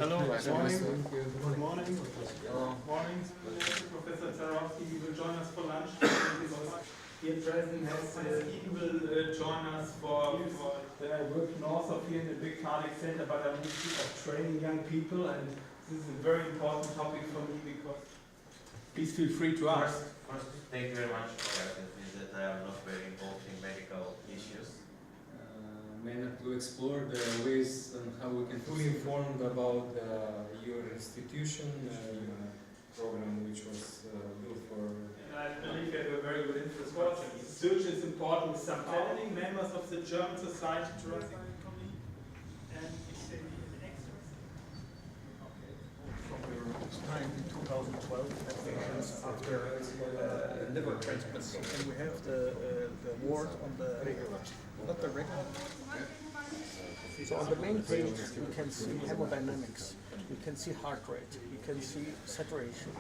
Hello, good morning. Good morning. Morning. Professor Zarowski, he will join us for lunch. Here present has he will join us for I work north of here in the big cardiac center, but I'm mostly of training young people, and this is a very important topic for me because please feel free to ask. First, thank you very much for that visit. I am not very involved in medical issues. Mainly to explore the ways and how we can fully informed about your institution program, which was built for. And I believe we have a very good infrastructure. Research is important. Some founding members of the German Society Thoracic and time in 2012 patients after liver transplants, and we have the ward on the not the regular. So on the main page you can see hemodynamics, you can see heart rate, you can see saturation.